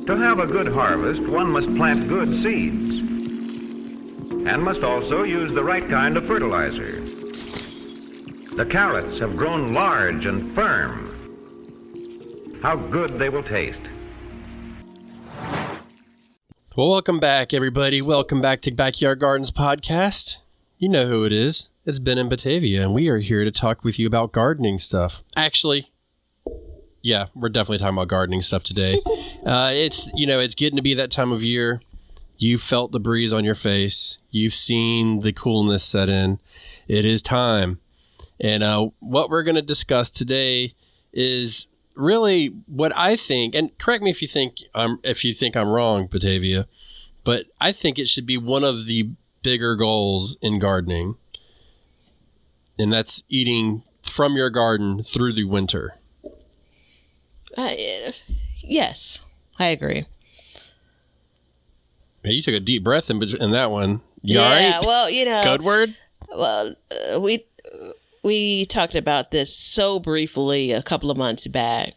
To have a good harvest, one must plant good seeds and must also use the right kind of fertilizer. The carrots have grown large and firm. How good they will taste. Well, welcome back, everybody. Welcome back to Backyard Gardens Podcast. You know who it is. It's Ben and Batavia, and we are here to talk with you about gardening stuff. Actually, yeah, we're definitely talking about gardening stuff today. It's getting to be that time of year. You've felt the breeze on your face. You've seen the coolness set in. It is time. And what we're going to discuss today is really what I think, and correct me if you think I'm wrong, Batavia, but I think it should be one of the bigger goals in gardening, and that's eating from your garden through the winter. Yes, I agree. Hey, you took a deep breath in that one. You all yeah, right? Well, Code word? Well, we talked about this so briefly a couple of months back.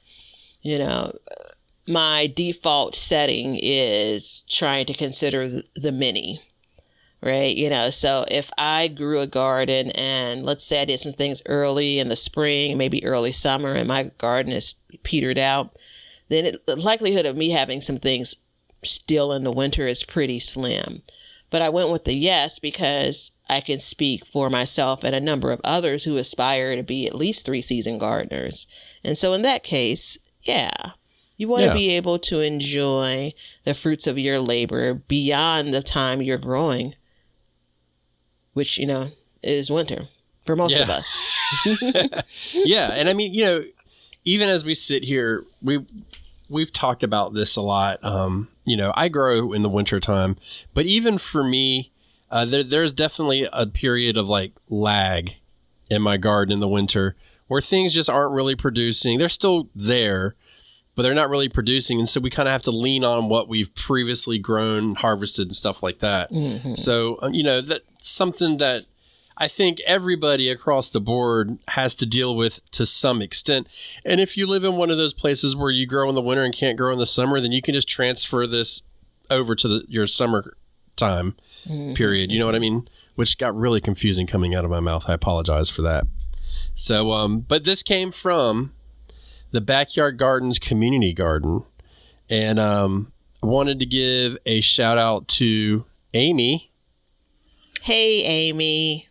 My default setting is trying to consider the mini, right? So if I grew a garden and let's say I did some things early in the spring, maybe early summer, and my garden is petered out, then the likelihood of me having some things still in the winter is pretty slim. But I went with the yes because I can speak for myself and a number of others who aspire to be at least 3-season gardeners. And so in that case, yeah, you want to be able to enjoy the fruits of your labor beyond the time you're growing, which, is winter for most of us. Yeah. And I mean, even as we sit here, we've talked about this a lot. I grow in the wintertime, but even for me, there's definitely a period of lag in my garden in the winter where things just aren't really producing. They're still there, but they're not really producing. And so we kind of have to lean on what we've previously grown, harvested and stuff like that. Mm-hmm. So, that's something that I think everybody across the board has to deal with to some extent. And if you live in one of those places where you grow in the winter and can't grow in the summer, then you can just transfer this over to your summer time period. You know what I mean? Which got really confusing coming out of my mouth. I apologize for that. So, but this came from the Backyard Gardens community garden. And I wanted to give a shout out to Amy. Hey, Amy.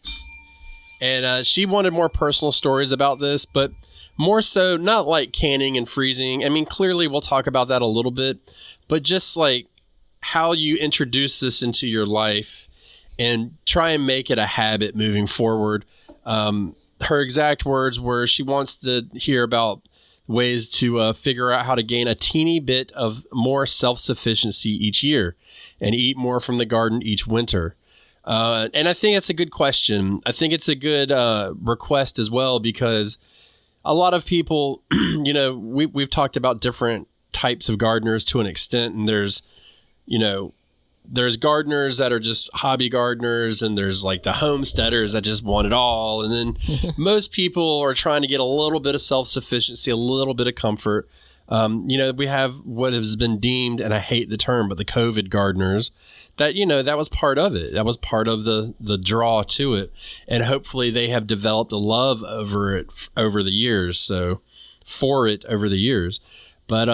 And she wanted more personal stories about this, but more so not like canning and freezing. I mean, clearly we'll talk about that a little bit, but just like how you introduce this into your life and try and make it a habit moving forward. Her exact words were she wants to hear about ways to figure out how to gain a teeny bit of more self-sufficiency each year and eat more from the garden each winter. And I think that's a good question. I think it's a good request as well, because a lot of people, we've talked about different types of gardeners to an extent, and there's gardeners that are just hobby gardeners, and there's like the homesteaders that just want it all. And then most people are trying to get a little bit of self-sufficiency, a little bit of comfort. We have what has been deemed, and I hate the term, but the COVID gardeners, that, that was part of it. That was part of the draw to it. And hopefully they have developed a love over it over the years. So for it over the years. But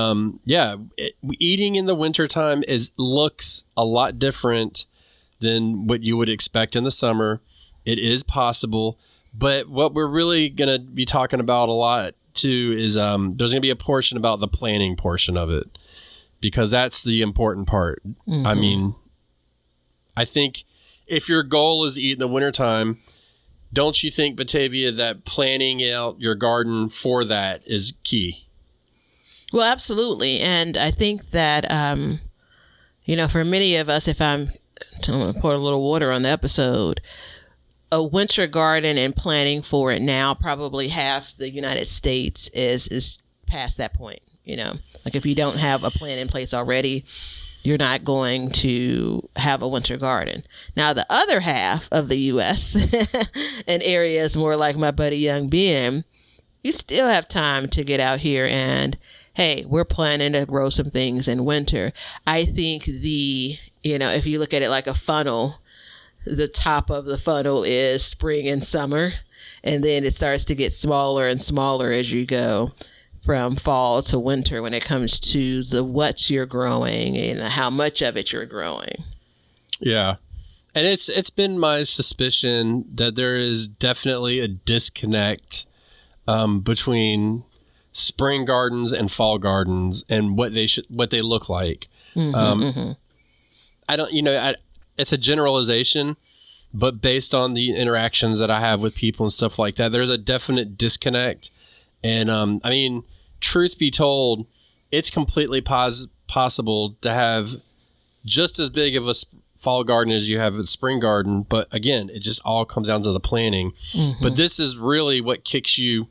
eating in the wintertime looks a lot different than what you would expect in the summer. It is possible. But what we're really going to be talking about a lot too is there's going to be a portion about the planning portion of it, because that's the important part. Mm-hmm. I mean, I think if your goal is to eat in the wintertime, don't you think, Batavia, that planning out your garden for that is key? Well, absolutely. And I think that, for many of us, if I'm going to pour a little water on the episode, a winter garden and planning for it now, probably half the United States is past that point. Like if you don't have a plan in place already, you're not going to have a winter garden. Now, the other half of the U.S. and areas more like my buddy Young Ben, you still have time to get out here and hey, we're planning to grow some things in winter. I think if you look at it like a funnel, the top of the funnel is spring and summer, and then it starts to get smaller and smaller as you go from fall to winter when it comes to what you're growing and how much of it you're growing. Yeah. And it's been my suspicion that there is definitely a disconnect between spring gardens and fall gardens and what they look like. I don't, it's a generalization, but based on the interactions that I have with people and stuff like that, there's a definite disconnect. And truth be told, it's completely possible to have just as big of a fall garden as you have a spring garden. But again, it just all comes down to the planning. But this is really what kicks you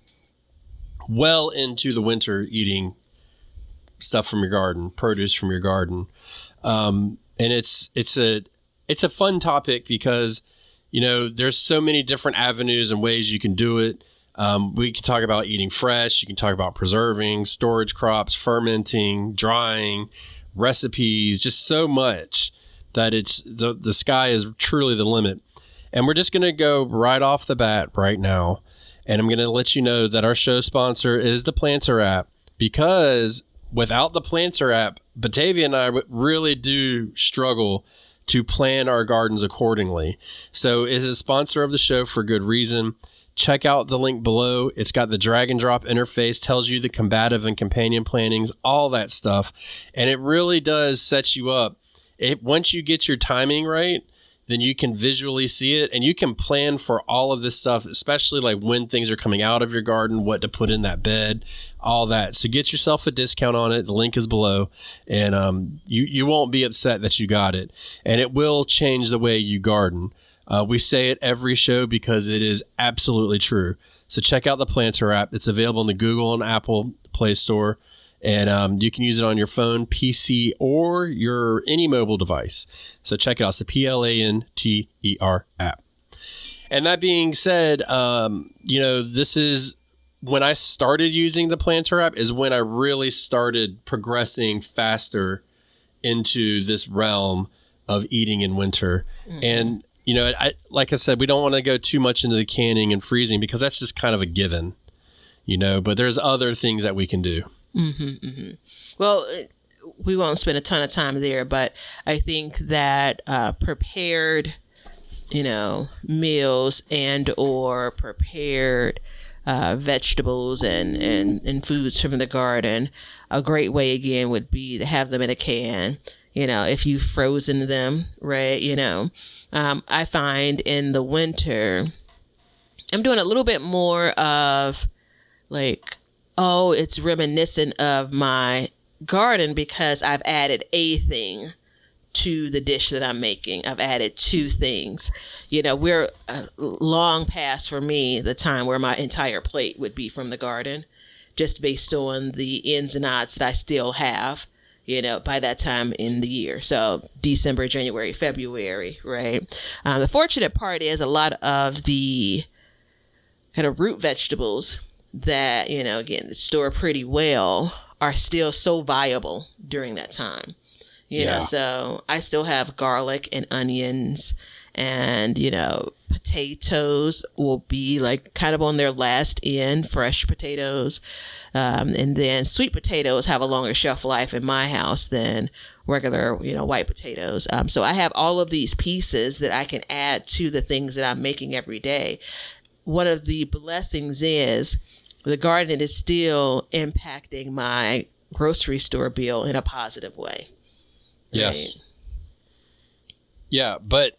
well into the winter, eating stuff from your garden, produce from your garden. And it's a fun topic because, there's so many different avenues and ways you can do it. We can talk about eating fresh. You can talk about preserving, storage crops, fermenting, drying, recipes, just so much that it's the sky is truly the limit. And we're just going to go right off the bat right now. And I'm going to let you know that our show sponsor is the Planter app, because without the Planter app, Batavia and I really do struggle to plan our gardens accordingly. So it is a sponsor of the show for good reason. Check out the link below. It's got the drag and drop interface, tells you the combative and companion plantings, all that stuff. And it really does set you up. Once you get your timing right, then you can visually see it and you can plan for all of this stuff, especially like when things are coming out of your garden, what to put in that bed, all that. So get yourself a discount on it. The link is below, and you won't be upset that you got it, and it will change the way you garden. We say it every show because it is absolutely true. So check out the Planter app. It's available in the Google and Apple Play Store. And you can use it on your phone, PC, or your any mobile device. So check it out. It's the Planter app. And that being said, this is when I started using the Planter app is when I really started progressing faster into this realm of eating in winter. And, like I said, we don't want to go too much into the canning and freezing because that's just kind of a given, but there's other things that we can do. Well, we won't spend a ton of time there, but I think that prepared, meals and or prepared vegetables and foods from the garden, a great way again would be to have them in a can. If you've frozen them, right? I find in the winter, I'm doing a little bit more of it's reminiscent of my garden because I've added a thing to the dish that I'm making. I've added two things. We're long past for me the time where my entire plate would be from the garden, just based on the ins and outs that I still have, by that time in the year. So December, January, February, right? The fortunate part is a lot of the kind of root vegetables that, again, store pretty well are still so viable during that time. So I still have garlic and onions and, potatoes will be kind of on their last end, fresh potatoes. And then sweet potatoes have a longer shelf life in my house than regular, white potatoes. So I have all of these pieces that I can add to the things that I'm making every day. One of the blessings is the garden is still impacting my grocery store bill in a positive way. Yes. Right? Yeah, but,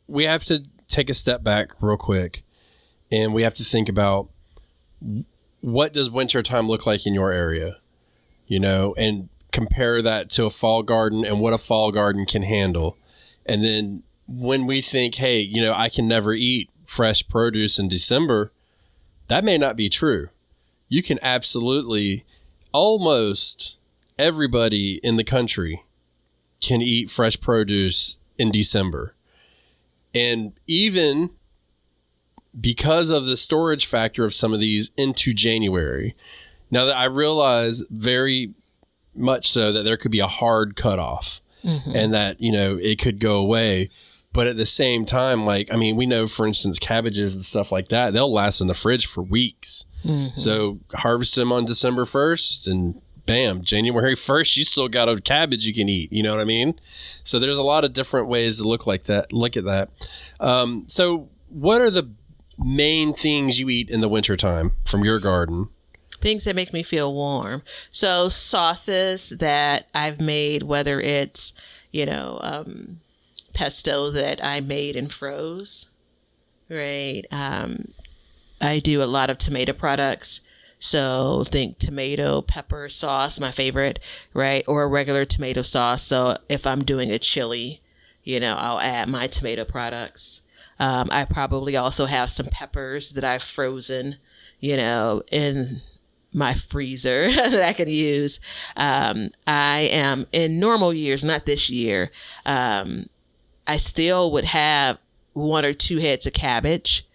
we have to take a step back real quick, and we have to think about what does winter time look like in your area, and compare that to a fall garden and what a fall garden can handle. And then when we think, hey, I can never eat fresh produce in December, that may not be true. You can absolutely, almost everybody in the country can eat fresh produce in December. And even because of the storage factor of some of these into January. Now that I realize very much so that there could be a hard cutoff and that, you know, it could go away. But at the same time, like, I mean, we know, for instance, cabbages and stuff like that, they'll last in the fridge for weeks. So harvest them on December 1st and bam, January 1st, you still got a cabbage you can eat. You know what I mean? So there's a lot of different ways to look at that. So what are the main things you eat in the wintertime from your garden? Things that make me feel warm. So sauces that I've made, whether it's, you know, pesto that I made and froze, right? I do a lot of tomato products. So think tomato, pepper sauce, my favorite, right? Or a regular tomato sauce. So if I'm doing a chili, you know, I'll add my tomato products. I probably also have some peppers that I've frozen, you know, in my freezer that I can use. I am in normal years, not this year. I still would have 1 or 2 heads of cabbage,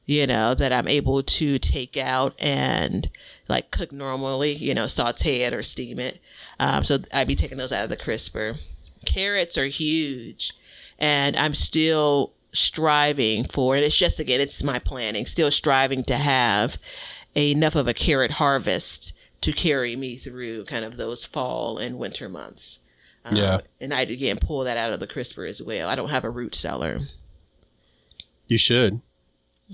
you know, that I'm able to take out and like cook normally, you know, saute it or steam it. So I'd be taking those out of the crisper. Carrots are huge, and I'm still striving for, and it's just, again, it's my planning, still striving to have enough of a carrot harvest to carry me through kind of those fall and winter months. And I'd, again, pull that out of the crisper as well. I don't have a root cellar. You should.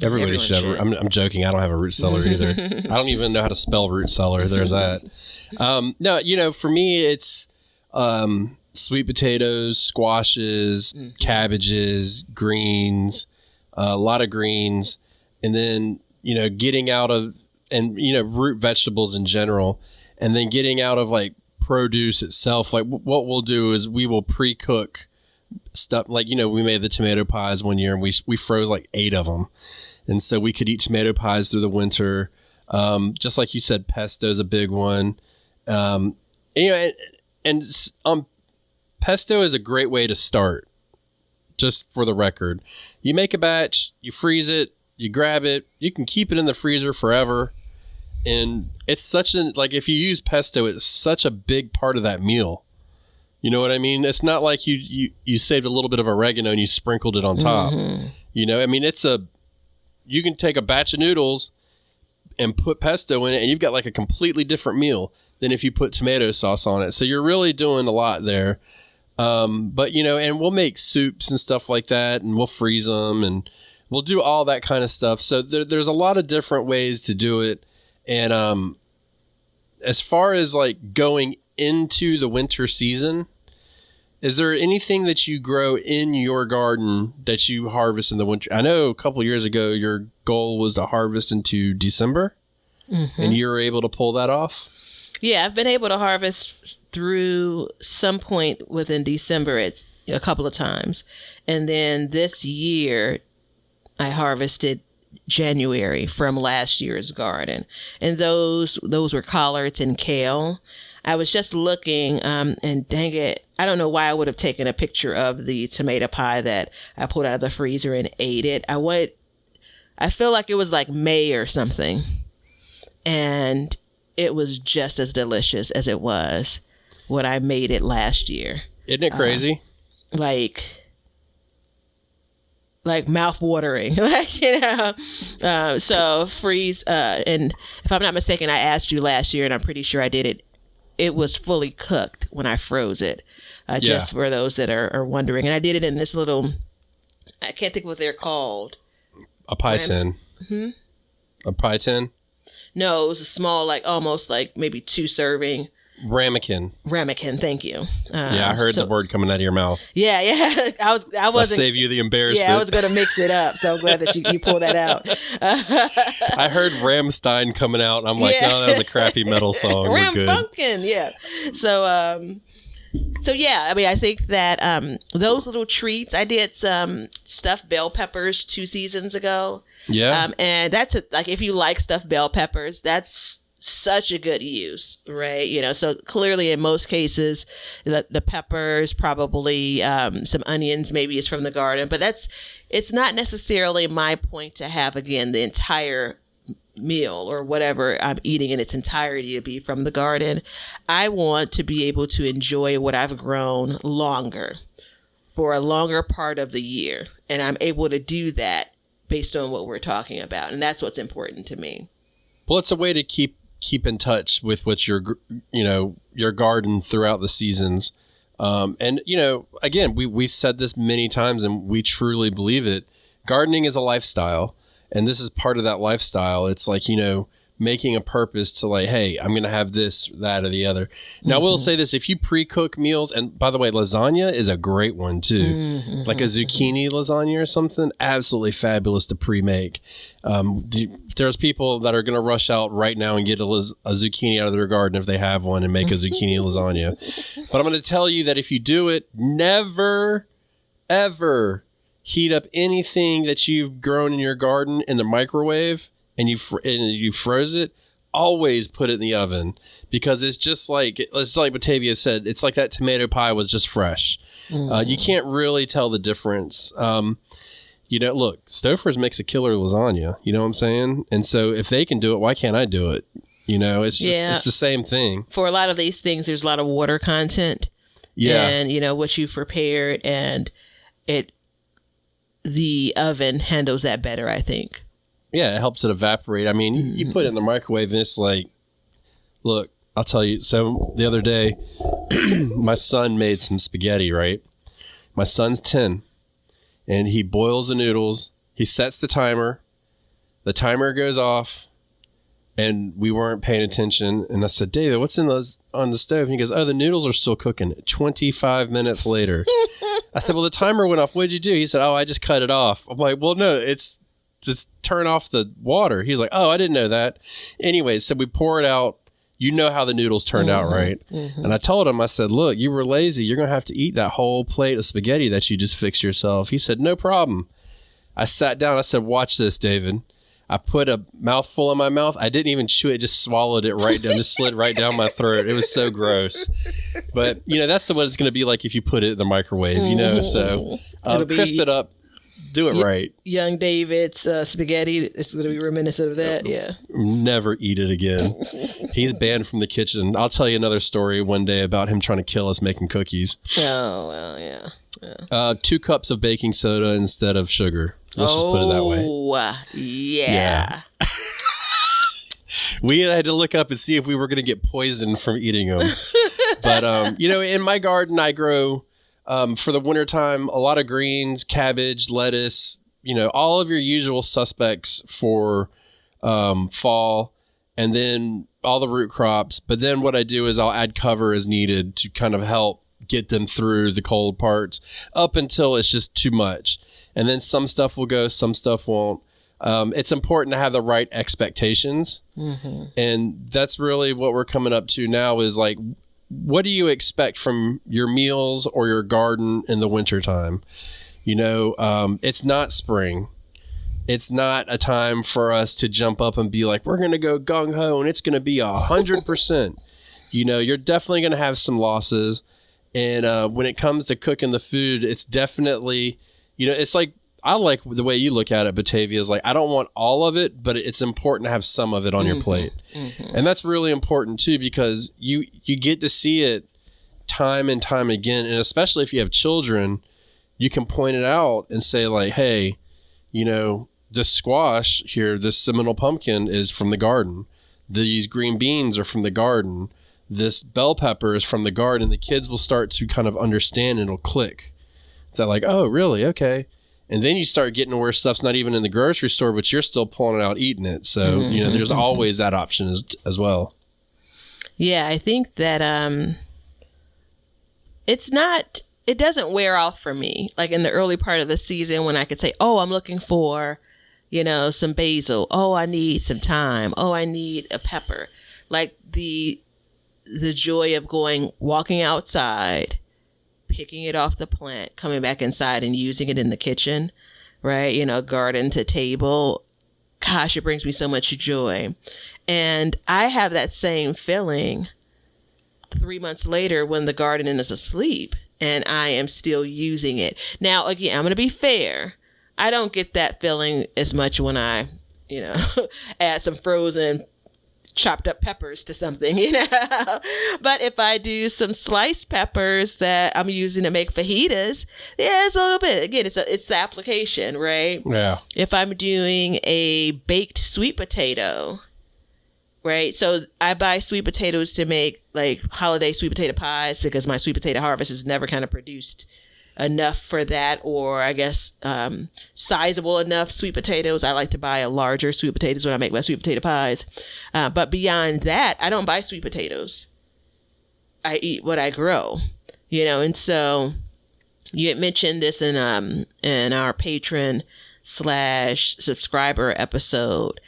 Everybody should have. I'm joking. I don't have a root cellar either. I don't even know how to spell root cellar. There's that. No, you know, for me, it's sweet potatoes, squashes, cabbages, greens, a lot of greens, and then, you know, getting out of, and, you know, root vegetables in general, and then getting out of like produce itself. Like what we'll do is we will pre-cook stuff. Like, you know, we made the tomato pies one year and we froze like 8 of them. And so we could eat tomato pies through the winter. Just like you said, pesto is a big one. And, you know, and pesto is a great way to start, just for the record. You make a batch, you freeze it, you grab it, you can keep it in the freezer forever. And it's such an, like, if you use pesto, it's such a big part of that meal. You know what I mean? It's not like you saved a little bit of oregano and you sprinkled it on top. You know, I mean, you can take a batch of noodles and put pesto in it, and you've got like a completely different meal than if you put tomato sauce on it. So you're really doing a lot there. But, you know, and we'll make soups and stuff like that, and we'll freeze them, and we'll do all that kind of stuff. So there's a lot of different ways to do it. And as far as like going into the winter season, is there anything that you grow in your garden that you harvest in the winter? I know a couple of years ago, your goal was to harvest into December, and you were able to pull that off? Yeah, I've been able to harvest through some point within December a couple of times. And then this year, I harvested January from last year's garden. And those were collards and kale. I was just looking, and dang it, I don't know why I would have taken a picture of the tomato pie that I pulled out of the freezer and ate it. I feel like it was like May or something. And it was just as delicious as it was when I made it last year. Isn't it crazy? Like mouth watering, like, you know. So freeze, and if I'm not mistaken, I asked you last year, and I'm pretty sure I did it. It was fully cooked when I froze it. Just for those that are wondering, and I did it in this little, I can't think what they're called. A pie tin. A pie tin. No, it was a small, like almost like maybe 2 serving. Ramekin. Thank you. I heard the word coming out of your mouth. Yeah. I wasn't. I'll save you the embarrassment. Yeah, I was going to mix it up. So I'm glad that you pulled that out. I heard Rammstein coming out, and I'm like, no, that was a crappy metal song. We're good. Pumpkin, yeah. So yeah, I mean, I think that those little treats. I did some stuffed bell peppers 2 seasons ago. Yeah. And that's like, if you like stuffed bell peppers, that's such a good use, right? You know, so clearly in most cases, the peppers, probably some onions, maybe it's from the garden, but it's not necessarily my point to have, again, the entire meal or whatever I'm eating in its entirety to be from the garden. I want to be able to enjoy what I've grown longer, for a longer part of the year. And I'm able to do that based on what we're talking about. And that's what's important to me. Well, it's a way to keep in touch with what your garden throughout the seasons. And, you know, again, we've said this many times and we truly believe it. Gardening is a lifestyle. And this is part of that lifestyle. It's like, you know, making a purpose to like, hey, I'm going to have this, that, or the other. Now, I will say this. If you pre-cook meals, and by the way, lasagna is a great one too. Like a zucchini lasagna or something, absolutely fabulous to pre-make. There's people that are going to rush out right now and get a zucchini out of their garden if they have one and make a zucchini lasagna. But I'm going to tell you that if you do it, never, ever heat up anything that you've grown in your garden in the microwave and you froze it. Always put it in the oven, because it's just like Batavia said, it's like that tomato pie was just fresh. You can't really tell the difference. You know, look, Stouffer's makes a killer lasagna, you know what I'm saying? And so if they can do it, why can't I do it? You know, it's just, it's the same thing. For a lot of these things, there's a lot of water content. Yeah. And, you know, what you've prepared, and the oven handles that better, I think. Yeah, it helps it evaporate. I mean, you put it in the microwave and it's like, look, I'll tell you. So the other day, my son made some spaghetti, right? My son's 10, and he boils the noodles. He sets the timer. The timer goes off, and we weren't paying attention. And I said, David, what's on the stove? And he goes, oh, the noodles are still cooking. 25 minutes later. I said, well, the timer went off. What'd you do? He said, oh, I just cut it off. I'm like, well, no, it's just turn off the water. He's like, oh, I didn't know that. Anyway, so we pour it out. You know how the noodles turned out, right? And I told him, I said, look, you were lazy. You're going to have to eat that whole plate of spaghetti that you just fixed yourself. He said, no problem. I sat down. I said, watch this, David. I put a mouthful in my mouth. I didn't even chew it, just swallowed it right down, just slid right down my throat. It was so gross. But, you know, that's what it's going to be like if you put it in the microwave, you know. So crisp it up. Do it right. Young David's spaghetti. It's going to be reminiscent of that. Yeah. Never eat it again. He's banned from the kitchen. I'll tell you another story one day about him trying to kill us making cookies. Oh, well, yeah. 2 cups of baking soda instead of sugar. Let's just put it that way. Oh, yeah. We had to look up and see if we were going to get poisoned from eating them. But, you know, in my garden, I grow, for the wintertime, a lot of greens, cabbage, lettuce, you know, all of your usual suspects for fall, and then all the root crops. But then what I do is I'll add cover as needed to kind of help get them through the cold parts up until it's just too much. And then some stuff will go, some stuff won't. It's important to have the right expectations. And that's really what we're coming up to now is like, what do you expect from your meals or your garden in the wintertime? You know, it's not spring. It's not a time for us to jump up and be like, we're going to go gung-ho and it's going to be 100%. You know, you're definitely going to have some losses. And when it comes to cooking the food, it's definitely, you know, it's like, I like the way you look at it, Batavia, is like, I don't want all of it, but it's important to have some of it on your plate. And that's really important too, because you get to see it time and time again. And especially if you have children, you can point it out and say like, hey, you know, this squash here, this Seminole pumpkin is from the garden. These green beans are from the garden. This bell pepper is from the garden. The kids will start to kind of understand and it'll click. It's like, oh, really? Okay. And then you start getting where stuff's not even in the grocery store, but you're still pulling it out, eating it. So, you know, there's always that option as well. Yeah, I think that it doesn't wear off for me. Like in the early part of the season when I could say, oh, I'm looking for, you know, some basil. Oh, I need some thyme. Oh, I need a pepper. Like the joy of walking outside, picking it off the plant, coming back inside and using it in the kitchen, right? You know, garden to table. Gosh, it brings me so much joy. And I have that same feeling 3 months later when the garden is asleep and I am still using it. Now, again, I'm going to be fair. I don't get that feeling as much when I, add some frozen chopped up peppers to something, But if I do some sliced peppers that I'm using to make fajitas, yeah, it's a little bit. Again, it's the application, right? Yeah. If I'm doing a baked sweet potato, right? So I buy sweet potatoes to make like holiday sweet potato pies because my sweet potato harvest has never kind of produced enough for that, or I guess sizable enough sweet potatoes. I like to buy a larger sweet potatoes when I make my sweet potato pies. But beyond that, I don't buy sweet potatoes. I eat what I grow, and so you had mentioned this in our patron / subscriber episode,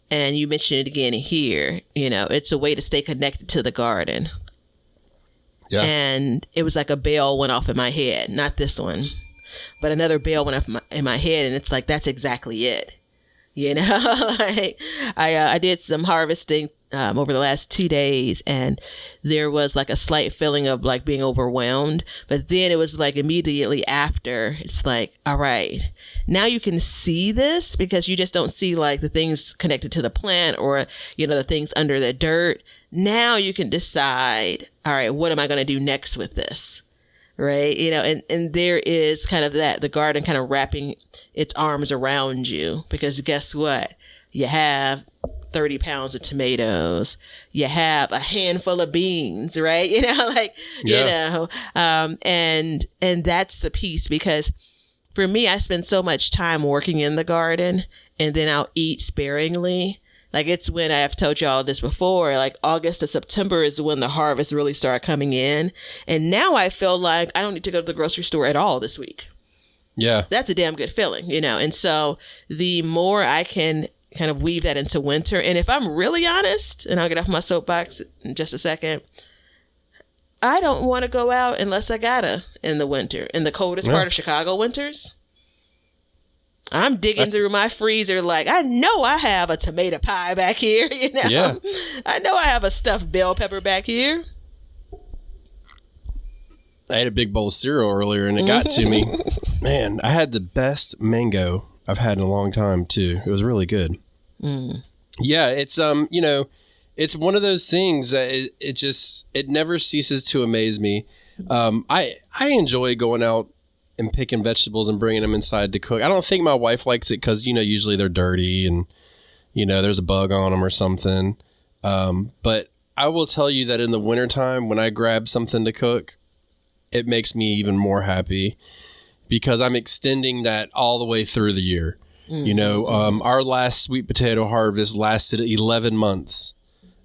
and you mentioned it again here. It's a way to stay connected to the garden. Yeah. And it was like a bell went off in my head. Not this one, but another bell went off in my head. And it's like, that's exactly it. Like I did some harvesting over the last 2 days, and there was like a slight feeling of like being overwhelmed. But then it was like immediately after, it's like, all right, now you can see this, because you just don't see like the things connected to the plant or, the things under the dirt. Now you can decide, all right, what am I going to do next with this? Right. And there is kind of that, the garden kind of wrapping its arms around you, because guess what? You have 30 pounds of tomatoes. You have a handful of beans, right? And that's the piece, because for me, I spend so much time working in the garden, and then I'll eat sparingly. Like, it's when I've told y'all this before, like August to September is when the harvest really started coming in. And now I feel like I don't need to go to the grocery store at all this week. Yeah. That's a damn good feeling, And so the more I can kind of weave that into winter, and if I'm really honest, and I'll get off my soapbox in just a second, I don't want to go out unless I gotta in the winter, in the coldest part of Chicago winters. I'm digging through my freezer like, I know I have a tomato pie back here, Yeah. I know I have a stuffed bell pepper back here. I ate a big bowl of cereal earlier, and it got to me. Man, I had the best mango I've had in a long time, too. It was really good. Yeah, it's, it's one of those things that it never ceases to amaze me. I enjoy going out and picking vegetables and bringing them inside to cook. I don't think my wife likes it because, usually they're dirty and, there's a bug on them or something. But I will tell you that in the wintertime, when I grab something to cook, it makes me even more happy because I'm extending that all the way through the year. Our last sweet potato harvest lasted 11 months.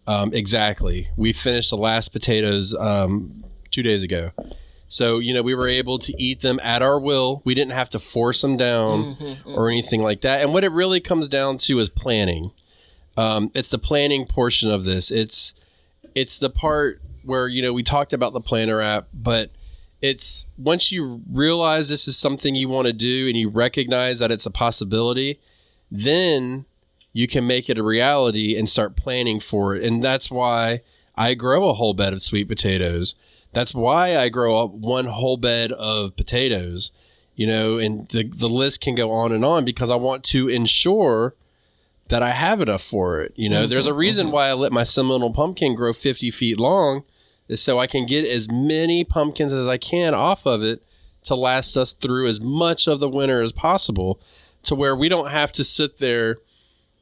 Exactly. We finished the last potatoes 2 days ago. So, we were able to eat them at our will. We didn't have to force them down or anything like that. And what it really comes down to is planning. It's the planning portion of this. It's the part where, we talked about the planner app, but it's once you realize this is something you want to do and you recognize that it's a possibility, then you can make it a reality and start planning for it. And that's why I grow a whole bed of sweet potatoes. That's why I grow up one whole bed of potatoes, and the list can go on and on because I want to ensure that I have enough for it. There's a reason why I let my Seminole pumpkin grow 50 feet long, is so I can get as many pumpkins as I can off of it to last us through as much of the winter as possible, to where we don't have to sit there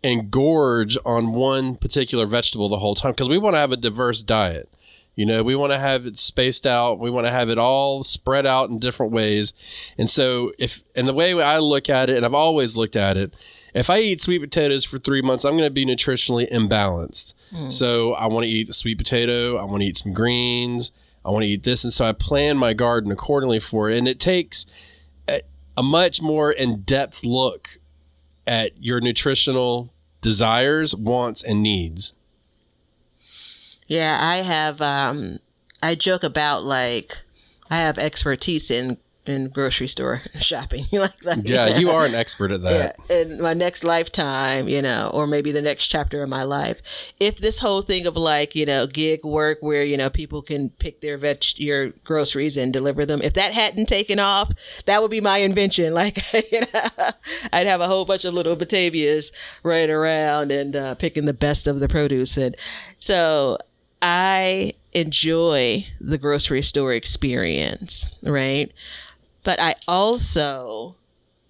and gorge on one particular vegetable the whole time, because we want to have a diverse diet. We want to have it spaced out. We want to have it all spread out in different ways. And so the way I look at it, and I've always looked at it, if I eat sweet potatoes for 3 months, I'm going to be nutritionally imbalanced. So I want to eat a sweet potato. I want to eat some greens. I want to eat this. And so I plan my garden accordingly for it. And it takes a much more in-depth look at your nutritional desires, wants, and needs. Yeah, I have, I joke about like, I have expertise in in grocery store shopping like that. Yeah, you are an expert at that. Yeah. In my next lifetime, or maybe the next chapter of my life, if this whole thing of like, gig work where, people can pick your groceries and deliver them, if that hadn't taken off, that would be my invention. Like, I'd have a whole bunch of little Batavias running around and picking the best of the produce. And so I enjoy the grocery store experience, right? But I also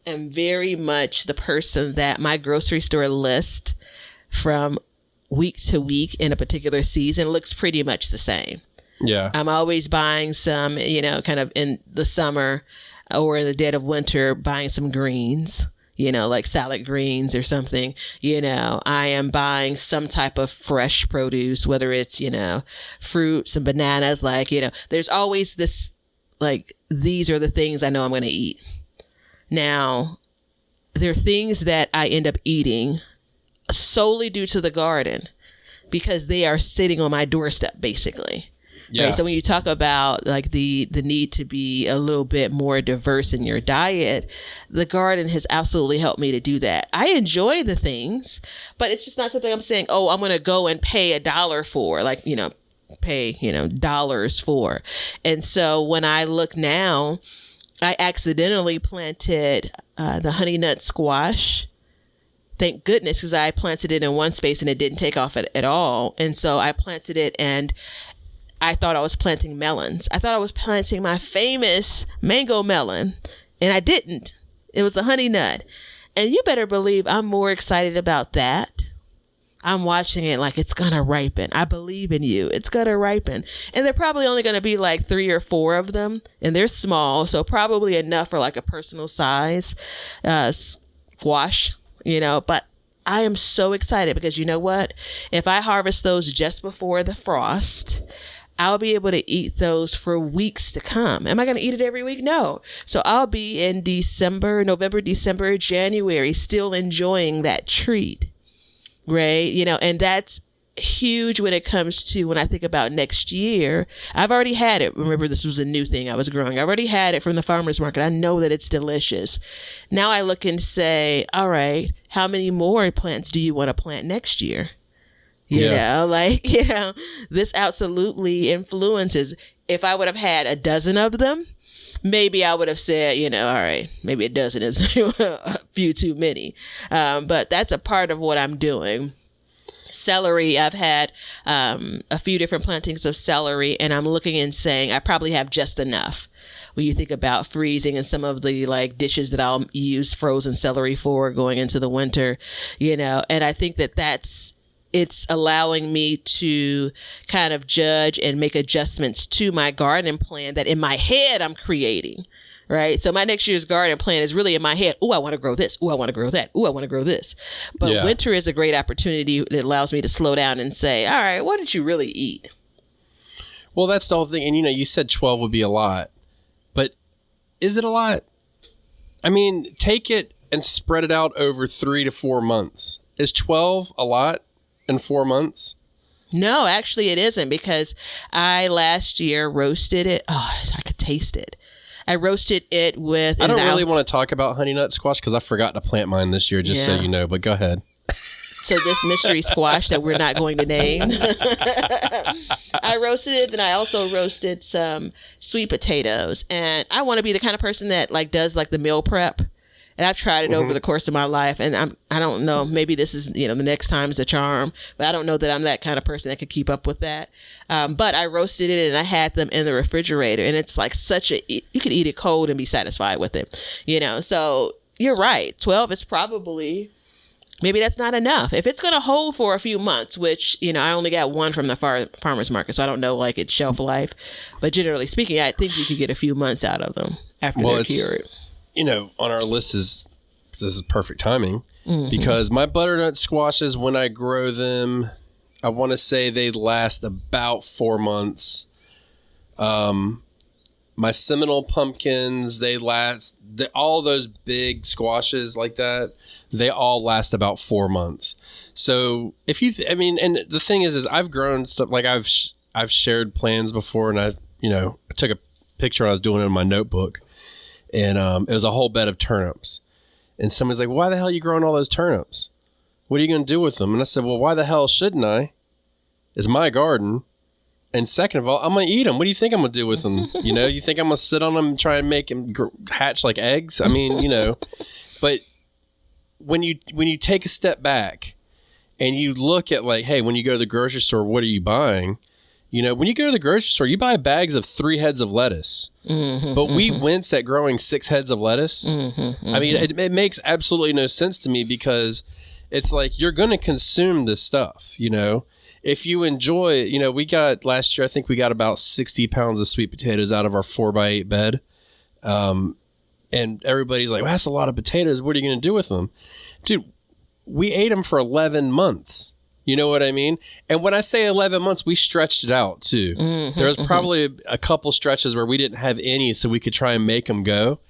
am very much the person that my grocery store list from week to week in a particular season looks pretty much the same. Yeah. I'm always buying some, kind of in the summer or in the dead of winter, buying some greens, like salad greens or something. I am buying some type of fresh produce, whether it's, fruits and bananas, like, there's always this, like, these are the things I know I'm going to eat. Now, there are things that I end up eating solely due to the garden because they are sitting on my doorstep, basically. Yeah. Right? So when you talk about like the need to be a little bit more diverse in your diet, the garden has absolutely helped me to do that. I enjoy the things, but it's just not something I'm saying, oh, I'm going to go and pay $1 for, like, pay, dollars for. And so when I look now, I accidentally planted the honey nut squash. Thank goodness, because I planted it in one space and it didn't take off at all. And so I planted it and I thought I was planting melons. I thought I was planting my famous mango melon, and I didn't. It was a honey nut. And you better believe I'm more excited about that. I'm watching it like it's going to ripen. I believe in you. It's going to ripen. And they're probably only going to be like 3 or 4 of them. And they're small. So probably enough for like a personal size squash, But I am so excited because you know what? If I harvest those just before the frost, I'll be able to eat those for weeks to come. Am I going to eat it every week? No. So I'll be in November, December, January, still enjoying that treat. Right. And that's huge when it comes to when I think about next year. I've already had it. Remember, this was a new thing I was growing. I've already had it from the farmer's market. I know that it's delicious. Now I look and say, all right, how many more plants do you want to plant next year? This absolutely influences. If I would have had a dozen of them, maybe I would have said, all right, maybe a dozen is a few too many. But that's a part of what I'm doing. Celery, I've had a few different plantings of celery, and I'm looking and saying I probably have just enough. When you think about freezing and some of the like dishes that I'll use frozen celery for going into the winter, and I think it's allowing me to kind of judge and make adjustments to my garden plan that in my head I'm creating, right? So my next year's garden plan is really in my head. Oh, I want to grow this. Oh, I want to grow that. Oh, I want to grow this. But winter is a great opportunity that allows me to slow down and say, all right, what did you really eat? Well, that's the whole thing. And, you said 12 would be a lot, but is it a lot? I mean, take it and spread it out over 3 to 4 months. Is 12 a lot? In 4 months? No, actually it isn't, because I last year roasted it. Oh, I could taste it. I roasted it with... I don't really want to talk about honey nut squash because I forgot to plant mine this year, just so you know, but go ahead. So this mystery squash that we're not going to name. I roasted it, then I also roasted some sweet potatoes. And I want to be the kind of person that like does like the meal prep. And I've tried it over the course of my life, and I don't know, maybe this is, the next time is a charm, but I don't know that I'm that kind of person that could keep up with that. But I roasted it and I had them in the refrigerator, and it's like you could eat it cold and be satisfied with it, so you're right. 12 is probably, maybe that's not enough. If it's going to hold for a few months, which, I only got one from the farmer's market, so I don't know like its shelf life, but generally speaking, I think you could get a few months out of them after they're cured. On our list this is perfect timing because my butternut squashes, when I grow them, I want to say they last about 4 months. My Seminole pumpkins, all those big squashes like that, they all last about 4 months. So if you, and the thing is I've grown stuff, like I've shared plans before, and I took a picture when I was doing it in my notebook. And it was a whole bed of turnips. And somebody's like, why the hell are you growing all those turnips? What are you going to do with them? And I said, well, why the hell shouldn't I? It's my garden. And second of all, I'm going to eat them. What do you think I'm going to do with them? You know, you think I'm going to sit on them and try and make them hatch like eggs? I mean, you know, but when you take a step back and you look at like, hey, when you go to the grocery store, what are you buying? You know, when you go to the grocery store, you buy bags of 3 heads of lettuce, but we wince at growing 6 heads of lettuce. I mean, it makes absolutely no sense to me because it's like you're going to consume this stuff, you know. If you enjoy it, you know, last year, I think we got about 60 pounds of sweet potatoes out of our 4x8 bed. And everybody's like, well, that's a lot of potatoes. What are you going to do with them? Dude, we ate them for 11 months. You know what I mean? And when I say 11 months, we stretched it out too. There was probably a couple stretches where we didn't have any, so we could try and make them go.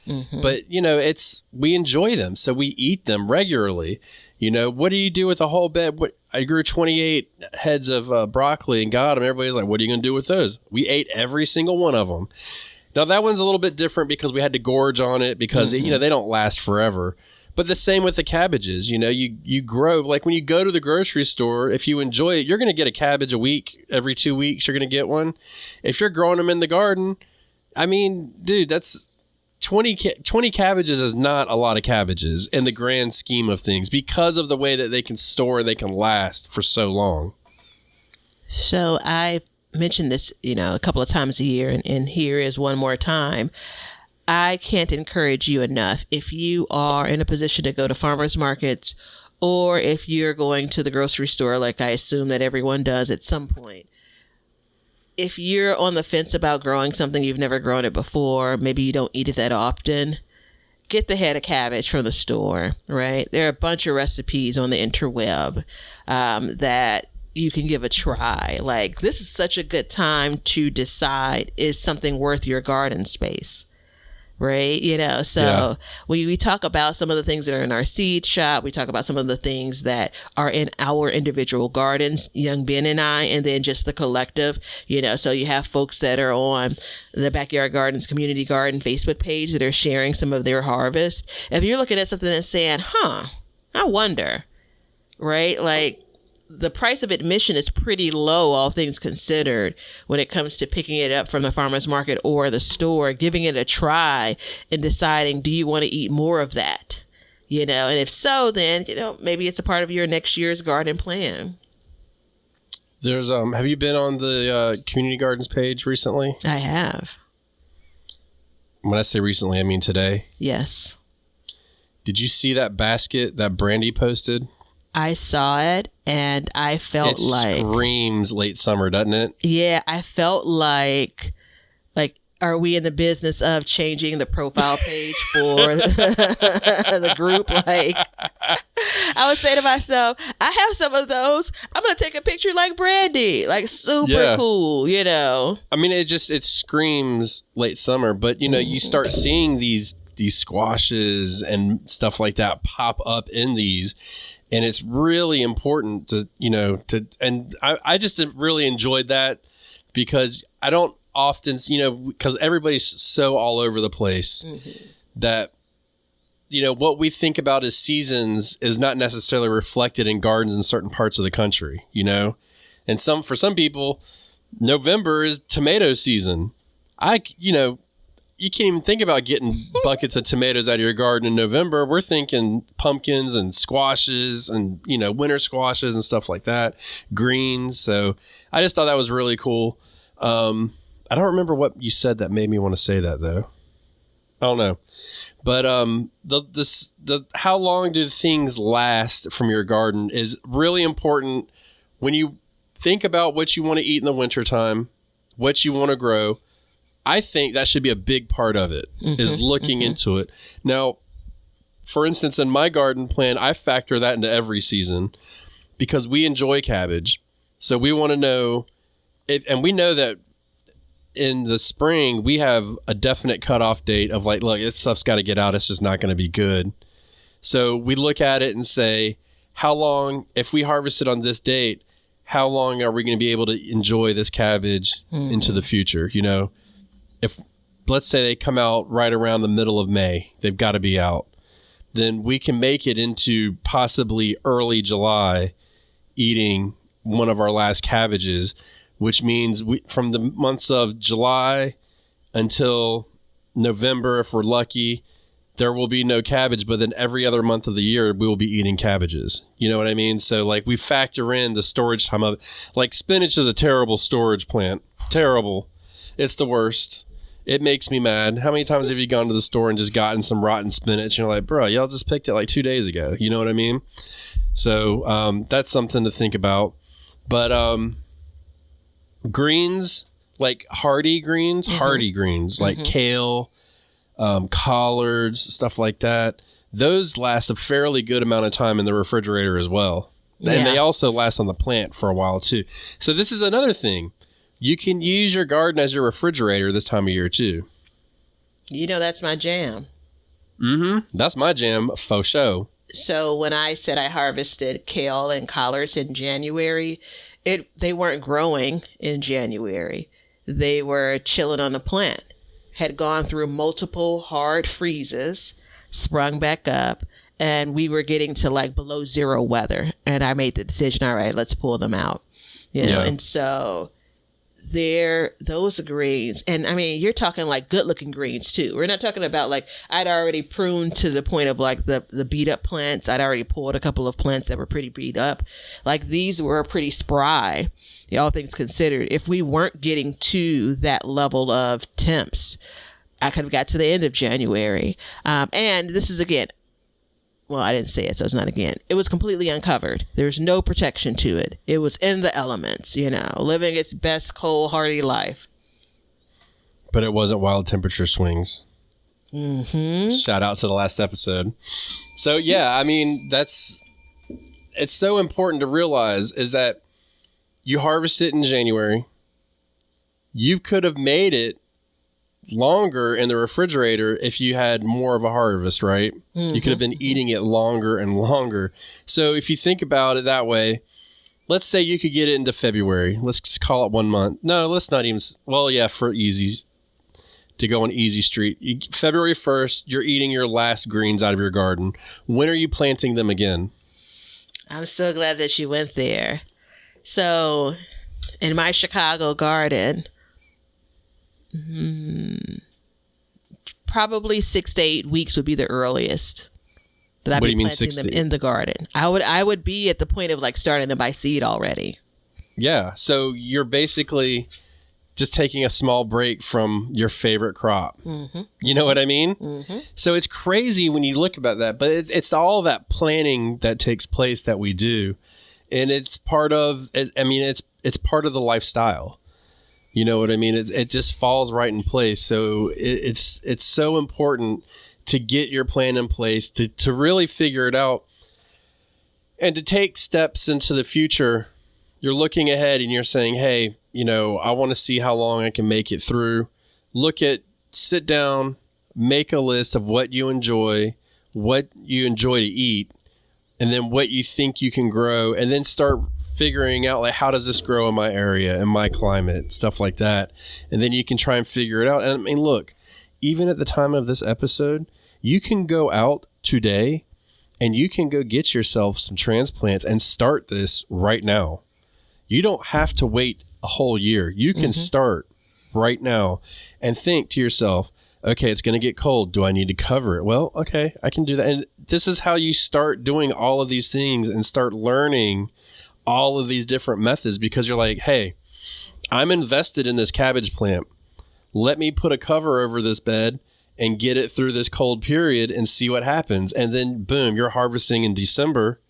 But, you know, we enjoy them, so we eat them regularly. You know, what do you do with a whole bed? I grew 28 heads of broccoli and got them. Everybody's like, what are you going to do with those? We ate every single one of them. Now, that one's a little bit different because we had to gorge on it because, you know, they don't last forever. But the same with the cabbages. You know, you grow, like when you go to the grocery store, if you enjoy it, you're going to get a cabbage a week. Every 2 weeks, you're going to get one. If you're growing them in the garden, I mean, dude, that's 20 cabbages is not a lot of cabbages in the grand scheme of things because of the way that they can store and they can last for so long. So I mentioned this, you know, a couple of times a year, and here is one more time. I can't encourage you enough. If you are in a position to go to farmers markets, or if you're going to the grocery store, like I assume that everyone does at some point, if you're on the fence about growing something, you've never grown it before, maybe you don't eat it that often, get the head of cabbage from the store, right? There are a bunch of recipes on the interweb that you can give a try. Like, this is such a good time to decide, is something worth your garden space? Right. You know, so when we talk about some of the things that are in our seed shop, we talk about some of the things that are in our individual gardens, young Ben and I, and then just the collective, you know, so you have folks that are on the Backyard Gardens Community Garden Facebook page that are sharing some of their harvest. If you're looking at something and saying, I wonder, right? Like, the price of admission is pretty low, all things considered, when it comes to picking it up from the farmer's market or the store, giving it a try and deciding, do you want to eat more of that? You know, and if so, then, you know, maybe it's a part of your next year's garden plan. There's, have you been on the Community Gardens page recently? I have. When I say recently, I mean today. Yes. Did you see that basket that Brandy posted? I saw it and I felt like... It screams late summer, doesn't it? Yeah, I felt like, are we in the business of changing the profile page for the group? Like, I would say to myself, I have some of those. I'm going to take a picture like Brandy. Like, super cool, you know? I mean, it screams late summer, but, you know, you start seeing these squashes and stuff like that pop up in these. And it's really important to, you know, and I just really enjoyed that because I don't often, you know, because everybody's so all over the place that, you know, what we think about as seasons is not necessarily reflected in gardens in certain parts of the country, you know, and for some people, November is tomato season. You can't even think about getting buckets of tomatoes out of your garden in November. We're thinking pumpkins and squashes and, you know, winter squashes and stuff like that, greens. So I just thought that was really cool. I don't remember what you said that made me want to say that, though. I don't know. But how long do things last from your garden is really important when you think about what you want to eat in the wintertime, what you want to grow. I think that should be a big part of it, is looking into it. Now, for instance, in my garden plan, I factor that into every season because we enjoy cabbage. So we want to know, and we know that in the spring, we have a definite cutoff date of like, look, this stuff's got to get out. It's just not going to be good. So we look at it and say, how long, if we harvest it on this date, how long are we going to be able to enjoy this cabbage into the future? You know, let's say they come out right around the middle of May. They've got to be out. Then we can make it into possibly early July eating one of our last cabbages, which means from the months of July until November, if we're lucky, there will be no cabbage, but then every other month of the year, we will be eating cabbages. You know what I mean? So like we factor in the storage time of it. Like spinach is a terrible storage plant. Terrible. It's the worst. It makes me mad. How many times have you gone to the store and just gotten some rotten spinach? And you're like, bro, y'all just picked it like 2 days ago. You know what I mean? So that's something to think about. But greens, like hardy greens, like kale, collards, stuff like that. Those last a fairly good amount of time in the refrigerator as well. Yeah. And they also last on the plant for a while too. So this is another thing. You can use your garden as your refrigerator this time of year too. You know, that's my jam. That's my jam, faux show. So when I said I harvested kale and collards in January, they weren't growing in January. They were chilling on the plant. Had gone through multiple hard freezes, sprung back up, and we were getting to like below zero weather. And I made the decision, all right, let's pull them out. You know, and so those greens, and I mean, you're talking like good looking greens too. We're not talking about like I'd already pruned to the point of like the beat up plants. I'd already pulled a couple of plants that were pretty beat up. Like these were pretty spry, all things considered. If we weren't getting to that level of temps, I could have got to the end of January. And this is again, well, I didn't say it, so it's not again. It was completely uncovered. There's no protection to it. It was in the elements, you know, living its best cold, hardy life. But it wasn't wild temperature swings. Shout out to the last episode. So, yeah, I mean, it's so important to realize is that you harvest it in January. You could have made it longer in the refrigerator if you had more of a harvest, right? You could have been eating it longer and longer. So if you think about it that way, let's say you could get it into February. Let's just call it 1 month. No, let's not even. Well, yeah, for easy to go on easy street. February 1st, you're eating your last greens out of your garden. When are you planting them again? I'm so glad that you went there. So in my Chicago garden, probably 6 to 8 weeks would be the earliest that I'd be planting them in the garden. I would be at the point of like starting them by seed already. Yeah. So you're basically just taking a small break from your favorite crop. You know what I mean? So it's crazy when you look about that, but it's all that planning that takes place that we do. And it's part of, I mean, it's part of the lifestyle. You know what I mean? It just falls right in place. So it's so important to get your plan in place, to really figure it out, and to take steps into the future. You're looking ahead and you're saying, hey, you know, I want to see how long I can make it through. Sit down, make a list of what you enjoy to eat, and then what you think you can grow, and then start figuring out like how does this grow in my area, in my climate, stuff like that. And then you can try and figure it out. And I mean, look, even at the time of this episode, you can go out today and you can go get yourself some transplants and start this right now. You don't have to wait a whole year. You can start right now and think to yourself, okay, it's going to get cold. Do I need to cover it? Well, okay, I can do that. And this is how you start doing all of these things and start learning all of these different methods, because you're like, hey, I'm invested in this cabbage plant. Let me put a cover over this bed and get it through this cold period and see what happens. And then boom, you're harvesting in December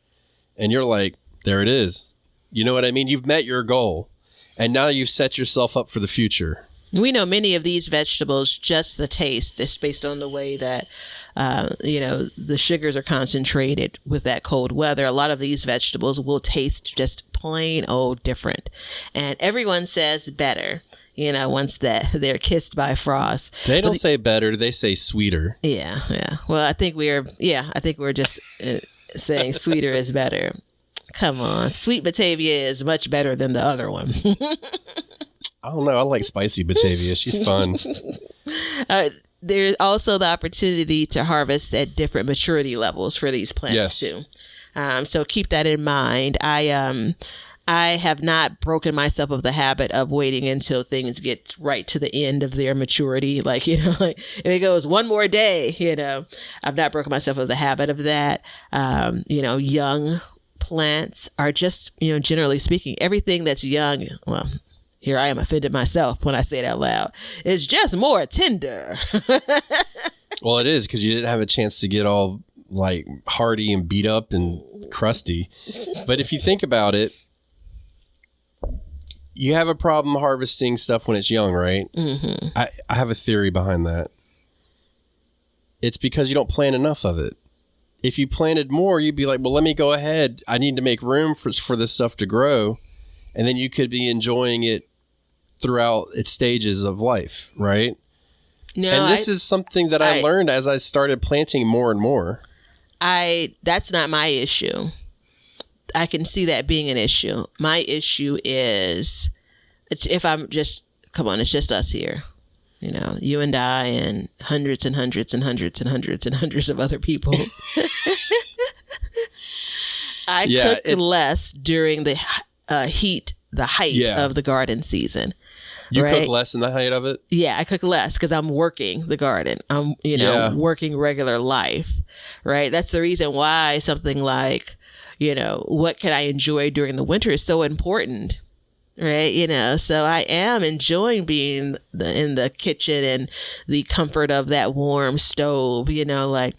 and you're like, there it is. You know what I mean? You've met your goal and now you've set yourself up for the future. We know many of these vegetables, just the taste, just based on the way that, the sugars are concentrated with that cold weather. A lot of these vegetables will taste just plain old different. And everyone says better, once they're kissed by frost. They don't say better, they say sweeter. Yeah. Well, I think we're just saying sweeter is better. Come on. Sweet Batavia is much better than the other one. I don't know. I like spicy Batavia. She's fun. There's also the opportunity to harvest at different maturity levels for these plants too. So keep that in mind. I have not broken myself of the habit of waiting until things get right to the end of their maturity. Like, like if it goes one more day, I've not broken myself of the habit of that. Young plants are just, generally speaking, everything that's young, well, here I am offended myself when I say it out loud, it's just more tender. Well, it is, because you didn't have a chance to get all like hardy and beat up and crusty. But if you think about it, you have a problem harvesting stuff when it's young, right? Mm-hmm. I have a theory behind that. It's because you don't plant enough of it. If you planted more, you'd be like, well, let me go ahead. I need to make room for this stuff to grow. And then you could be enjoying it throughout its stages of life, right? No, and this is something that I learned as I started planting more and more. That's not my issue. I can see that being an issue. My issue is if I'm just, come on, it's just us here. You and I and hundreds and hundreds and hundreds and hundreds and hundreds of other people. I cook less during the height of the garden season. You cook less in the height of it? Yeah, I cook less because I'm working the garden. I'm, working regular life, right? That's the reason why something like, what can I enjoy during the winter is so important, right? So I am enjoying being in the kitchen and the comfort of that warm stove, like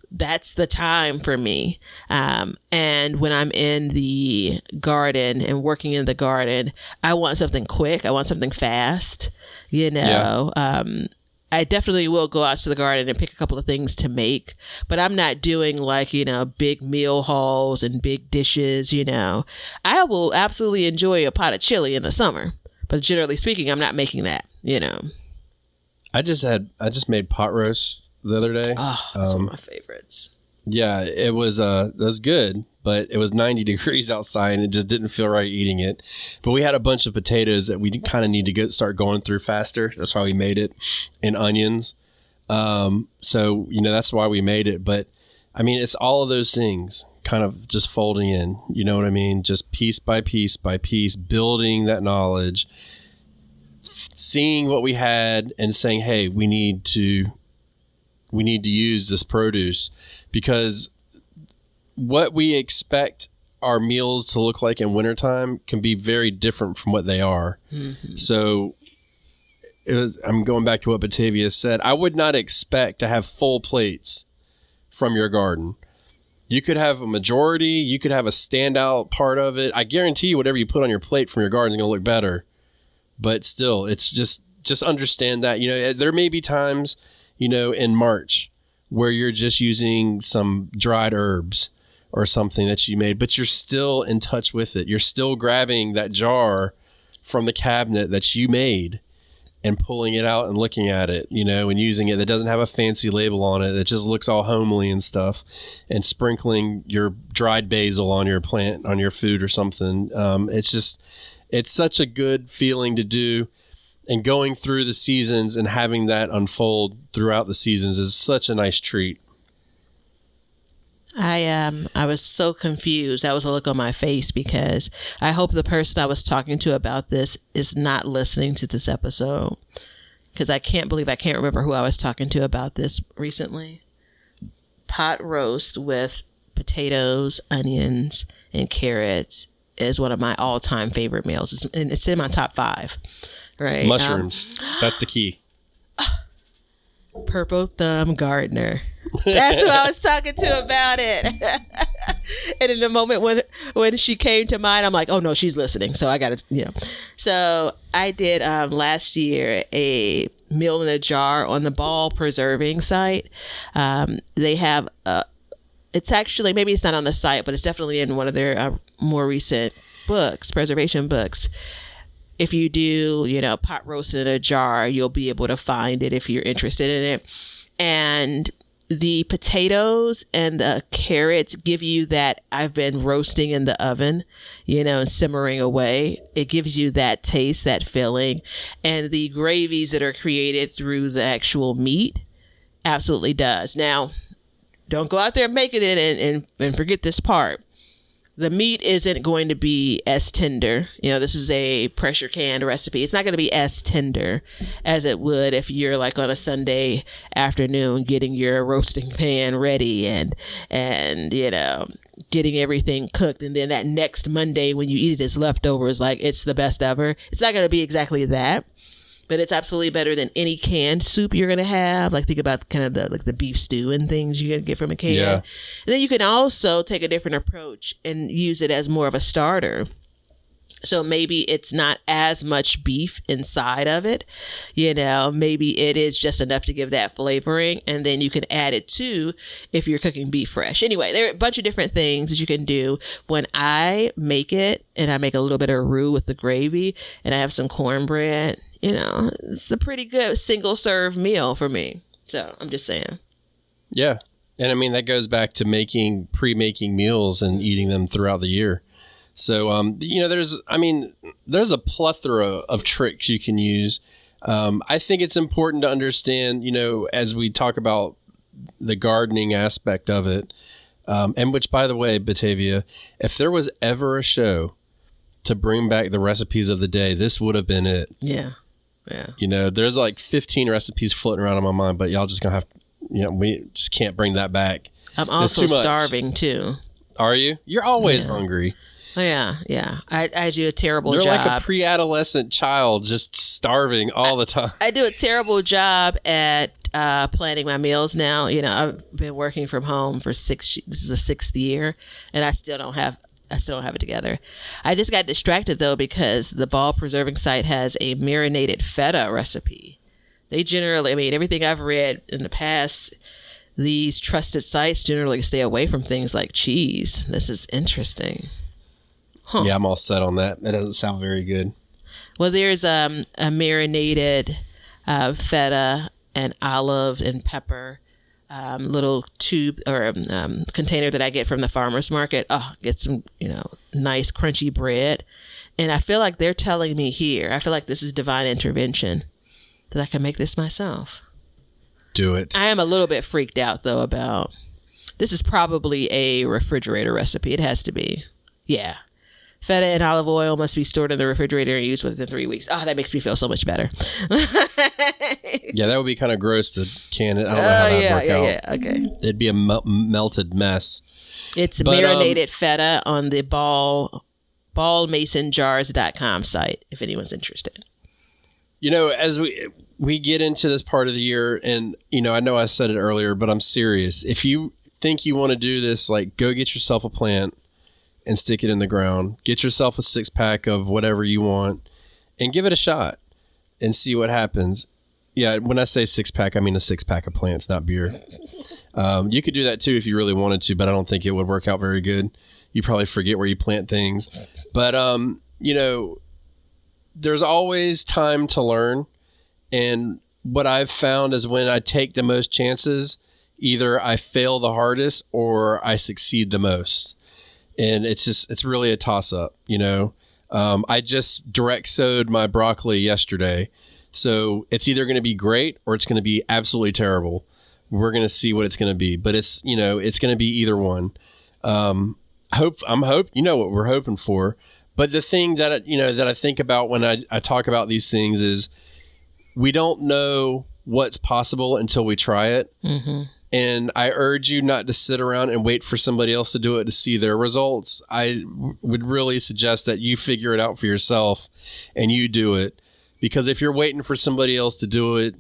that's the time for me. And when I'm in the garden and working in the garden, I want something quick. I want something fast, I definitely will go out to the garden and pick a couple of things to make, but I'm not doing like, big meal hauls and big dishes, I will absolutely enjoy a pot of chili in the summer, but generally speaking, I'm not making that, I just made pot roast the other day. Oh, that's one of my favorites. Yeah, it was good, but it was 90 degrees outside and it just didn't feel right eating it. But we had a bunch of potatoes that we kind of need to start going through faster. That's why we made it, and onions. So, that's why we made it. But I mean, it's all of those things kind of just folding in, you know what I mean? Just piece by piece by piece, building that knowledge, seeing what we had and saying, hey, we need to use this produce, because what we expect our meals to look like in wintertime can be very different from what they are. Mm-hmm. So I'm going back to what Batavia said. I would not expect to have full plates from your garden. You could have a majority, you could have a standout part of it. I guarantee you whatever you put on your plate from your garden is going to look better. But still, it's just understand that, there may be times, in March where you're just using some dried herbs or something that you made, but you're still in touch with it. You're still grabbing that jar from the cabinet that you made and pulling it out and looking at it, and using it, that doesn't have a fancy label on it, that just looks all homely and stuff, and sprinkling your dried basil on your plant, on your food or something. It's such a good feeling to do. And going through the seasons and having that unfold throughout the seasons is such a nice treat. I was so confused. That was a look on my face, because I hope the person I was talking to about this is not listening to this episode, because I can't believe I can't remember who I was talking to about this recently. Pot roast with potatoes, onions, and carrots is one of my all-time favorite meals. It's in my top 5. Right. Mushrooms. That's the key. Purple Thumb Gardener. That's who I was talking to about it. And in the moment when she came to mind, I'm like, oh no, she's listening. So I got to, So I did last year a meal in a jar on the ball preserving site. They have, it's actually, maybe it's not on the site, but it's definitely in one of their more recent books, preservation books. If you do, pot roast in a jar, you'll be able to find it if you're interested in it. And the potatoes and the carrots give you that I've been roasting in the oven, and simmering away. It gives you that taste, that filling. And the gravies that are created through the actual meat absolutely does. Now, don't go out there making it and forget this part. The meat isn't going to be as tender. This is a pressure canned recipe. It's not going to be as tender as it would if you're like on a Sunday afternoon getting your roasting pan ready and getting everything cooked. And then that next Monday when you eat it as leftovers, like it's the best ever. It's not going to be exactly that. But it's absolutely better than any canned soup you're going to have. Like think about kind of the beef stew and things you can get from a can. Yeah. And then you can also take a different approach and use it as more of a starter. So maybe it's not as much beef inside of it. Maybe it is just enough to give that flavoring. And then you can add it too if you're cooking beef fresh. Anyway, there are a bunch of different things that you can do. When I make it and I make a little bit of roux with the gravy and I have some cornbread, it's a pretty good single serve meal for me. So I'm just saying. Yeah. And I mean, that goes back to pre-making meals and eating them throughout the year. So, there's a plethora of tricks you can use. I think it's important to understand, as we talk about the gardening aspect of it, and which, by the way, Batavia, if there was ever a show to bring back the recipes of the day, this would have been it. Yeah. Yeah. There's like 15 recipes floating around in my mind, but y'all just gonna have, we just can't bring that back. I'm also starving too. Are you? You're always hungry. Yeah. I do a terrible job. You're like a pre-adolescent child just starving all the time. I do a terrible job at planning my meals now. I've been working from home for this is the 6th year, and I still don't have it together. I just got distracted though because the Ball Preserving site has a marinated feta recipe. They generally, everything I've read in the past, these trusted sites generally stay away from things like cheese. This is interesting. Huh. Yeah, I'm all set on that. That doesn't sound very good. Well, there's a marinated feta and olive and pepper little tube or container that I get from the farmer's market. Get some, nice crunchy bread. And I feel like they're telling me here, I feel like this is divine intervention, that I can make this myself. Do it. I am a little bit freaked out though about, this is probably a refrigerator recipe. It has to be. Yeah. Feta and olive oil must be stored in the refrigerator and used within 3 weeks. That makes me feel so much better. Yeah, that would be kind of gross to can it. I don't know how that would work out. Yeah, okay. It'd be a melted mess. It's marinated feta on the ballmasonjars.com site, if anyone's interested. As we get into this part of the year, and, I know I said it earlier, but I'm serious. If you think you want to do this, like, go get yourself a plant and stick it in the ground. Get yourself a 6-pack of whatever you want and give it a shot and see what happens. Yeah, when I say 6-pack, I mean a 6-pack of plants, not beer. You could do that too if you really wanted to, but I don't think it would work out very good. You probably forget where you plant things. But, there's always time to learn. And what I've found is when I take the most chances, either I fail the hardest or I succeed the most. And it's really a toss up, I just direct sowed my broccoli yesterday. So it's either going to be great or it's going to be absolutely terrible. We're going to see what it's going to be, but it's going to be either one. I'm what we're hoping for. But the thing that, that I think about when I talk about these things is we don't know what's possible until we try it. Mm-hmm. And I urge you not to sit around and wait for somebody else to do it to see their results. I would really suggest that you figure it out for yourself and you do it. Because if you're waiting for somebody else to do it,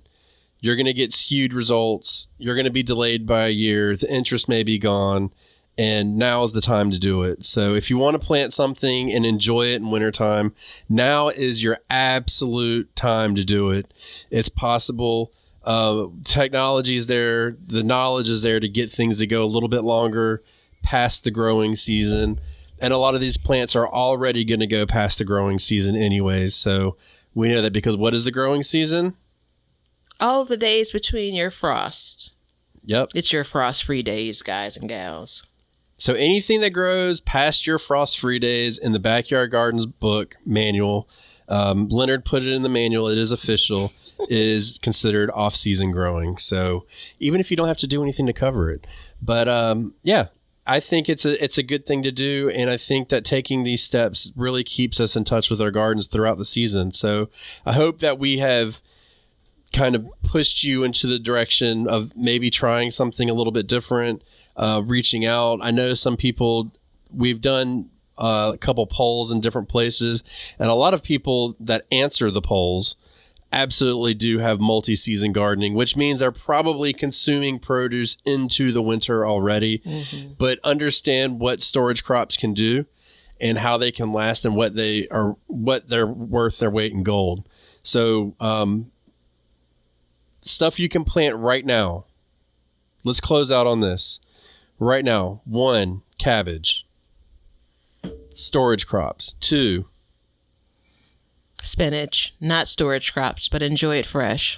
you're going to get skewed results. You're going to be delayed by a year. The interest may be gone. And now is the time to do it. So if you want to plant something and enjoy it in wintertime, now is your absolute time to do it. It's possible. Technology is there. The knowledge is there to get things to go a little bit longer past the growing season. And a lot of these plants are already going to go past the growing season anyways. So we know that because what is the growing season? All of the days between your frosts. Yep. It's your frost-free days, guys and gals. So anything that grows past your frost-free days in the Backyard Gardens book manual, Leonard put it in the manual, it is official, is considered off-season growing. So even if you don't have to do anything to cover it. But yeah, I think it's a good thing to do. And I think that taking these steps really keeps us in touch with our gardens throughout the season. So I hope that we have kind of pushed you into the direction of maybe trying something a little bit different, reaching out. I know some people, we've done a couple polls in different places, and a lot of people that answer the polls absolutely do have multi-season gardening, which means they're probably consuming produce into the winter already, but understand what storage crops can do and how they can last and what they're worth their weight in gold. So, stuff you can plant right now. Let's close out on this. Right now, 1, cabbage. Storage crops. 2, spinach. Not storage crops, but enjoy it fresh.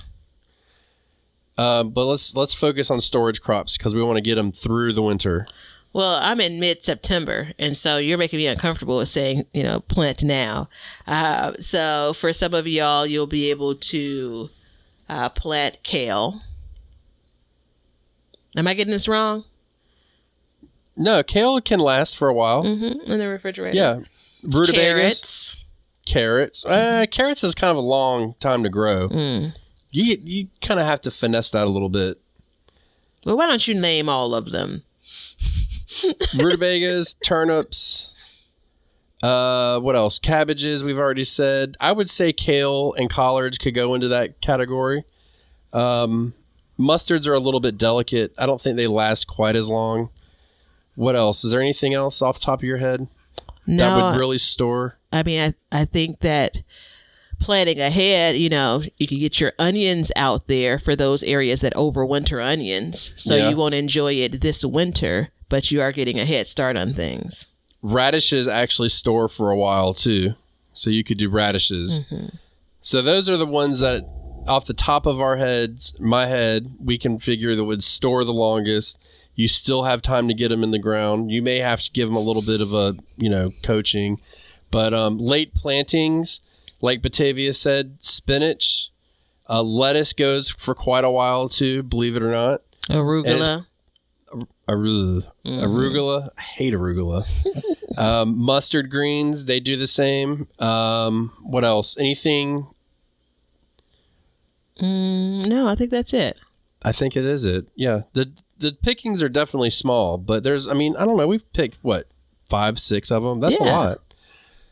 But let's focus on storage crops because we want to get them through the winter. Well, I'm in mid-September, and so you're making me uncomfortable with saying, plant now. So for some of y'all, you'll be able to plant kale. Am I getting this wrong? No, kale can last for a while. In the refrigerator. Yeah. Rutabagas. Carrots. Carrots is kind of a long time to grow. You kind of have to finesse that a little bit. Well, why don't you name all of them? Rutabagas, turnips. What else? Cabbages, we've already said. I would say kale and collards could go into that category. Mustards are a little bit delicate. I don't think they last quite as long. What else? Is there anything else off the top of your head that would really store? I mean, I think that planning ahead, you can get your onions out there for those areas that overwinter onions. So you won't enjoy it this winter, but you are getting a head start on things. Radishes actually store for a while too. So you could do radishes. So those are the ones that off the top of our heads, my head, we can figure that would store the longest. You still have time to get them in the ground. You may have to give them a little bit of a, coaching. But late plantings, like Batavia said, spinach, lettuce goes for quite a while too, believe it or not. Arugula. Arugula. I hate arugula. Mustard greens, they do the same. What else? Anything? No, I think that's it. I think it is it. Yeah. The pickings are definitely small, but I don't know. We've picked 5, 6 of them. That's a lot.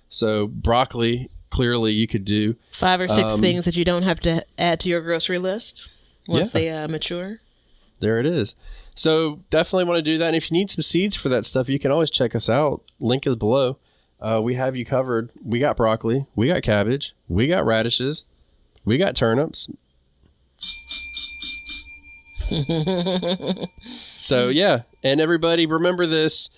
So broccoli, clearly you could do 5 or 6 things that you don't have to add to your grocery list once they mature. There it is. So definitely want to do that. And if you need some seeds for that stuff, you can always check us out. Link is below. We have you covered. We got broccoli. We got cabbage. We got radishes. We got turnips. So yeah, and everybody remember this.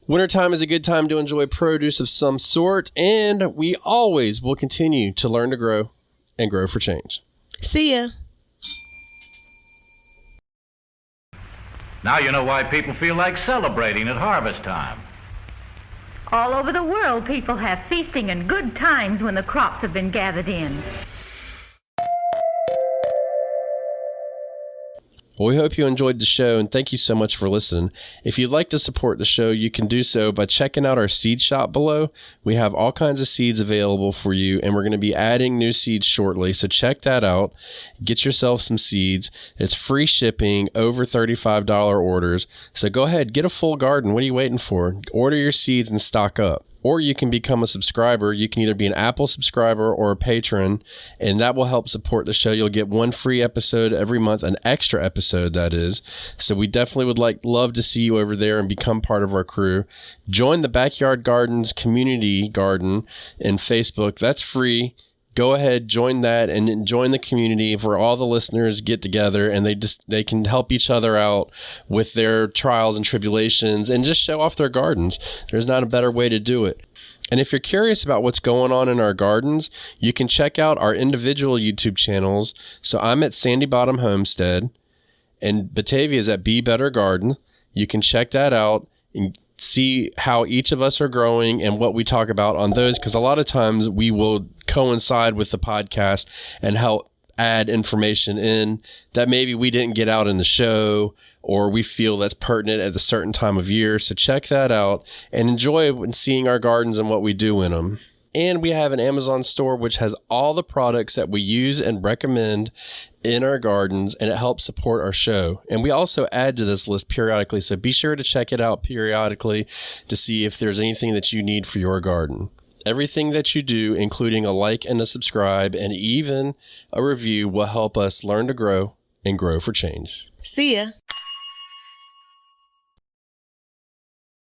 Wintertime is a good time to enjoy produce of some sort, and we always will continue to learn to grow and grow for change. See ya. Now you know why people feel like celebrating at harvest time. All over the world, people have feasting and good times when the crops have been gathered in. Well, we hope you enjoyed the show, and thank you so much for listening. If you'd like to support the show, you can do so by checking out our seed shop below. We have all kinds of seeds available for you, and we're going to be adding new seeds shortly, so check that out. Get yourself some seeds. It's free shipping, over $35 orders. So go ahead, get a full garden. What are you waiting for? Order your seeds and stock up. Or you can become a subscriber. You can either be an Apple subscriber or a patron, and that will help support the show. You'll get one free episode every month, an extra episode, that is. So we definitely would love to see you over there and become part of our crew. Join the Backyard Gardens community garden in Facebook. That's free. Go ahead, join that, and join the community where all the listeners get together and they can help each other out with their trials and tribulations and just show off their gardens. There's not a better way to do it. And if you're curious about what's going on in our gardens, you can check out our individual YouTube channels. So I'm at Sandy Bottom Homestead, And Batavia is at Be Better Garden. You can check that out and see how each of us are growing and what we talk about on those, because a lot of times we will coincide with the podcast and help add information in that maybe we didn't get out in the show, or we feel that's pertinent at a certain time of year. So check that out and enjoy seeing our gardens and what we do in them. And we have an Amazon store which has all the products that we use and recommend in our gardens, and it helps support our show. And we also add to this list periodically, so be sure to check it out periodically to see if there's anything that you need for your garden. Everything that you do, including a like and a subscribe and even a review, will help us learn to grow and grow for change. See ya.